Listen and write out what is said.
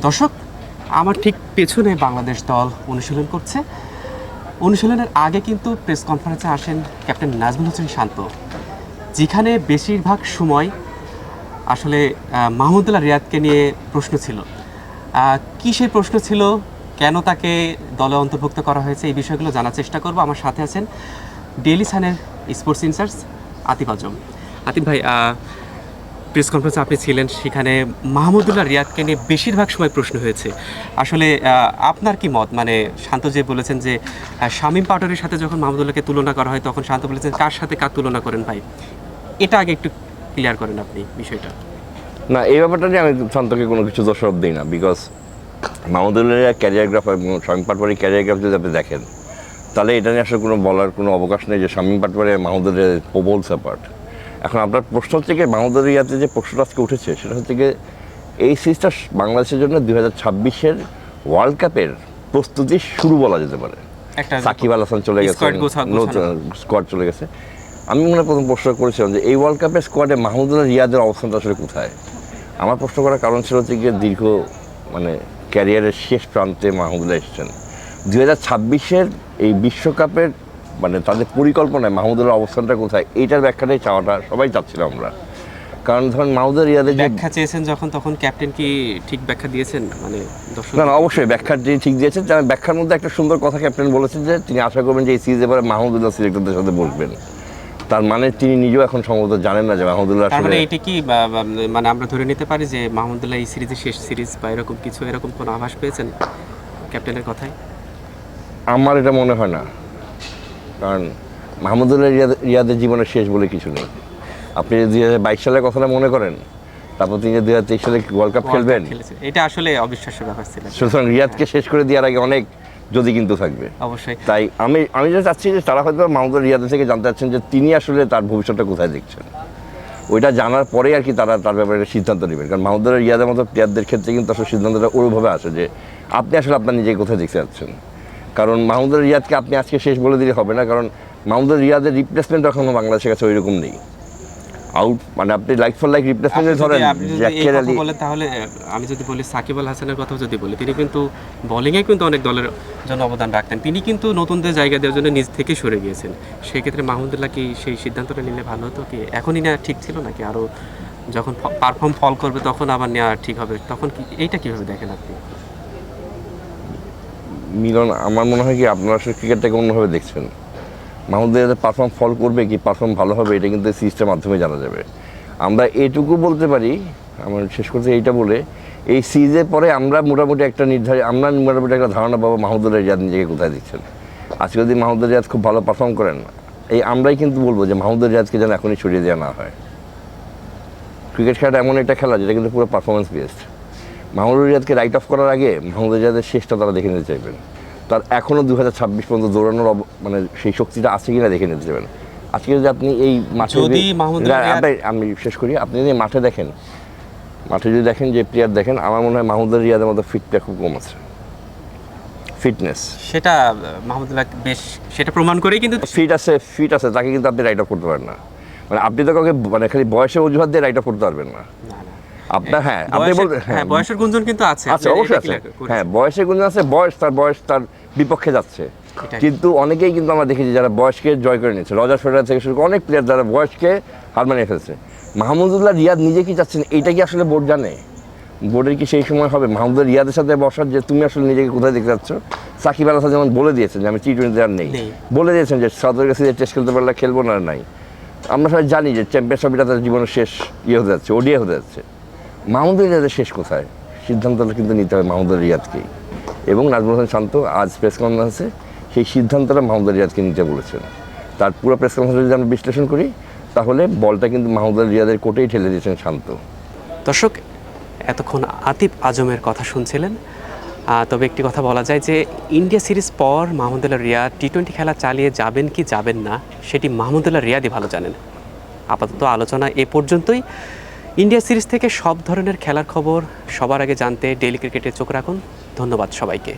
দর্শক, আমার ঠিক পেছনে বাংলাদেশ দল অনুশীলন করছে। অনুশীলনের আগে কিন্তু প্রেস কনফারেন্সে আসেন ক্যাপ্টেন নাজমুল হোসেন শান্ত, যেখানে বেশিরভাগ সময় আসলে মাহমুদুল্লাহ রিয়াদকে নিয়ে প্রশ্ন ছিল। কী সেই প্রশ্ন ছিল, কেন তাকে দলে অন্তর্ভুক্ত করা হয়েছে, এই বিষয়গুলো জানার চেষ্টা করব। আমার সাথে আছেন ডেইলি সানের স্পোর্টস ইনচার্জ আতিফ আজম। আতিফ ভাই, প্রেস কনফারেন্সে আপনি ছিলেন, সেখানে মাহমুদুল্লাহ রিয়াদকে নিয়ে বেশিরভাগ সময় প্রশ্ন হয়েছে। আসলে আপনার কি মত? মানে শান্ত যে বলেছেন যে শামীম পাটোয়ারির সাথে যখন মাহমুদুল্লাহকে তুলনা করা হয়, তখন শান্ত বলেছেন কার সাথে কার তুলনা করেন ভাই, এটা আগে একটু ক্লিয়ার করেন আপনি বিষয়টা। না, এই ব্যাপারটা নিয়ে আমি শান্তকে কোনো কিছু দোষারোপ দিই না, বিকজ মাহমুদুল্লাহ ক্যারিয়ারগ্রাফ এবং শামীম পাটোয়ারি ক্যারিয়ারগ্রাফ যদি আপনি দেখেন, তাহলে এটা নিয়ে আসলে কোনো বলার কোনো অবকাশ নেই যে শামীম পাটোয়ারি মাহমুদুল্লাহ প্রবল সাপার্ট। এখন আপনার প্রশ্ন হচ্ছে কি, মাহমুদুল্লাহ ইয়াতে যে প্রশ্নটা আজকে উঠেছে সেটা হচ্ছে কি, এই সিরিজটা বাংলাদেশের জন্য 2026-এর ওয়ার্ল্ড কাপের প্রস্তুতি শুরু বলা যেতে পারে। সাকিব আল হাসান চলে গেছে, নতুন স্কোয়াড চলে গেছে। আমি মনে প্রথম প্রশ্ন করেছিলাম যে এই ওয়ার্ল্ড কাপের স্কোয়াডে মাহমুদুল্লাহ রিয়াদের অবস্থানটা আসলে কোথায়। আমার প্রশ্ন করার কারণ ছিল হচ্ছে গিয়ে দীর্ঘ ক্যারিয়ারের শেষ প্রান্তে মাহমুদুল্লাহ এসেছেন। 2026-এর এই বিশ্বকাপের তাদের পরিকল্পনায় মাহমুদুল্লাহ অবস্থানটা কোথায়, এইটার ব্যাখ্যাটাই চাওয়াটা সবাই চাচ্ছিলাম আমরা। কারণ ধরেন মাহমুদুল্লাহ রিয়াদের ব্যাখ্যা চেয়েছেন যখন, তখন ক্যাপ্টেন কি ঠিক ব্যাখ্যা দিয়েছেন? না, অবশ্যই ব্যাখ্যা ঠিক দিয়েছেন। ব্যাখ্যার মধ্যে একটা সুন্দর কথা ক্যাপ্টেন বলেছেন যে তিনি আশা করবেন যে এই সিরিজে পরে মাহমুদুল্লাহ সিলেক্টরদের সাথে বসবেন। তার মানে তিনি নিজেও এখন সম্ভবত জানেন না যে মাহমুদুল্লাহ আসলে এটা কি আমরা ধরে নিতে পারি যে মাহমুদুল্লাহ এই সিরিজের শেষ সিরিজ বা এরকম কিছু, এরকম কোনো আভাস পেয়েছেন ক্যাপ্টেনের কথায়? আমার এটা মনে হয় না, কারণ মাহমুদুল্লাহ রিয়াদের জীবনের শেষ বলে কিছু নেই। আপনি 2022 সালের কথাটা মনে করেন, তারপর তিনি 2023 সালে ওয়ার্ল্ড কাপ খেলবেন, এটা আসলে অবিশ্বাস্য ব্যাপার ছিল। সুতরাং রিয়াদকে শেষ করে দেওয়ার আগে অনেক যদি কিন্তু থাকবে অবশ্যই। তাই আমি যেটা চাচ্ছি যে তারা হয়তো মাহমুদুল্লাহ রিয়াদের থেকে জানতে চাচ্ছেন যে তিনি আসলে তার ভবিষ্যৎটা কোথায় দেখছেন। ওইটা জানার পরেই আর কি তারা তার ব্যাপারে সিদ্ধান্ত নেবেন। কারণ মাহমুদুল্লাহ রিয়াদের মতো প্লেয়ারদের ক্ষেত্রে কিন্তু আসলে সিদ্ধান্তটা ওইভাবে আসে যে আপনি আসলে আপনার নিজেকে কোথায় দেখতে যাচ্ছেন। কারণ মাহমুদুল্লাহ রিয়াদকে আপনি আজকে শেষ বলে দিলে হবে না, কারণ মাহমুদুল্লাহ রিয়াদের রিপ্লেসমেন্ট এখনও বাংলাদেশের কাছে ওই রকম নেই। আপনি লাইক ফর লাইক রিপ্লেসমেন্ট ধরেন বলে, তাহলে আমি যদি বলি সাকিব আল হাসানের কথা যদি বলি, তিনি কিন্তু বোলিংয়ে কিন্তু অনেক দলের জন্য অবদান রাখতেন। তিনি কিন্তু নতুনদের জায়গা দেওয়ার জন্য নিজ থেকে সরে গিয়েছেন। সেক্ষেত্রে মাহমুদুল্লাহ কি সেই সিদ্ধান্তটা নিলে ভালো হতো কি? এখনই না ঠিক ছিল নাকি আরও যখন পারফর্ম ফল করবে তখন আবার নেওয়া ঠিক হবে? তখন কি এইটা কীভাবে দেখেন আপনি? মিলন, আমার মনে হয় কি আপনারা আসলে ক্রিকেটটাকে অন্যভাবে দেখছেন। মাহমুদুল্লাহ পারফর্ম ফল করবে কি পারফর্ম ভালো হবে, এটা কিন্তু সিরিজটার মাধ্যমে জানা যাবে। আমরা এটুকু বলতে পারি, আমার শেষ করতে এইটা বলে, এই সিরিজের পরে আমরা মোটামুটি একটা ধারণা পাবো মাহমুদুল্লাহ রিয়াদ নিজেকে কোথায় দিচ্ছেন। আজকে যদি মাহমুদুল্লাহ রিয়াদ খুব ভালো পারফর্ম করেন, আমরাই কিন্তু বলবো যে মাহমুদুল্লাহ রিয়াদকে যেন এখনই সরিয়ে দেওয়া না হয়। ক্রিকেট খেলাটা এমন একটা খেলা যেটা কিন্তু পুরো পারফরমেন্স বেসড। মাহমুদুল্লাহ রিয়াদকে রাইট অফ করার আগে মাহমুদুল্লাহ রিয়াদের শেষটা তারা দেখে নিতে চাইবেন। তার এখনও 2026 পর্যন্ত দৌড়ানোর সেই শক্তিটা আছে কিনা দেখে নিতে চাইবেন। আজকে যদি আপনি এই মাঠে, আমি শেষ করি, আপনি যদি মাঠে যদি দেখেন যে প্লেয়ার দেখেন, আমার মনে হয় মাহমুদুল্লাহ রিয়াদের মতো ফিটটা খুব কম আছে, ফিটনেস সেটা মাহমুদুল্লাহ বেশ সেটা প্রমাণ করেই কিন্তু ফিট আছে, তাকে কিন্তু আপনি রাইট অফ করতে পারেন না। আপনি তো কাউকে খালি বয়সের অজুহাত দিয়ে রাইট অফ করতে পারবেন না। আপনার আপনি বলতে বয়সের গুঞ্জন কিন্তু আছে, অবশ্যই আছে। বয়সের গুঞ্জন আছে, বয়স তার বিপক্ষে যাচ্ছে। কিন্তু অনেকেই কিন্তু আমরা দেখেছি যারা বয়সকে জয় করে নিয়েছে, রজার ফেডারার থেকে শুরু করে অনেক প্লেয়ার যারা বয়সকে হার মানিয়ে ফেলছে। মাহমুদুল্লাহ রিয়াদ নিজে কি চাচ্ছেন, এইটা কি আসলে বোর্ড জানে? বোর্ডের কি সেই সময় হবে মাহমুদুল্লাহ রিয়াদের সাথে বসার যে তুমি আসলে নিজেকে কোথায় দেখতে যাচ্ছ? সাকিব আল হাসান যেমন বলে দিয়েছেন যে আমি টি-20 আর নেই, বলে দিয়েছেন যে সাউথের কাছে যে টেস্ট খেলতে পারলে খেলবো না, নাই। আমরা সবাই জানি যে চ্যাম্পিয়নশিপটা তাদের জীবনের শেষ হতে যাচ্ছে, ওডিআই হতে যাচ্ছে। মাহমুদুল্লাহ রিয়াদের শেষ কোথায়, সিদ্ধান্তটা কিন্তু নিতে হবে মাহমুদুল্লাহ রিয়াদকেই। এবং নাজমুল হোসেন শান্ত আজ প্রেস কনফারেন্সে সেই সিদ্ধান্তটা মাহমুদুল্লাহ রিয়াদকে নিতে বলেছেন। তার পুরো প্রেস কনফারেন্সে যদি আমরা বিশ্লেষণ করি, তাহলে বলটা কিন্তু মাহমুদুল্লাহ রিয়াদের কোর্টেই ঠেলে দিয়েছেন শান্ত। দর্শক, এতক্ষণ আতিফ আজমের কথা শুনছিলেন। তবে একটি কথা বলা যায় যে ইন্ডিয়া সিরিজ পর মাহমুদুল্লাহ রিয়াদ টি-20 খেলা চালিয়ে যাবেন কি যাবেন না, সেটি মাহমুদুল্লাহ রিয়াদই ভালো জানেন। আপাতত আলোচনা এ পর্যন্তই। ইন্ডিয়া সিরিজ থেকে সব ধরনের খেলার খবর সবার আগে জানতে ডেইলি ক্রিকেটে চোখ রাখুন। ধন্যবাদ সবাইকে।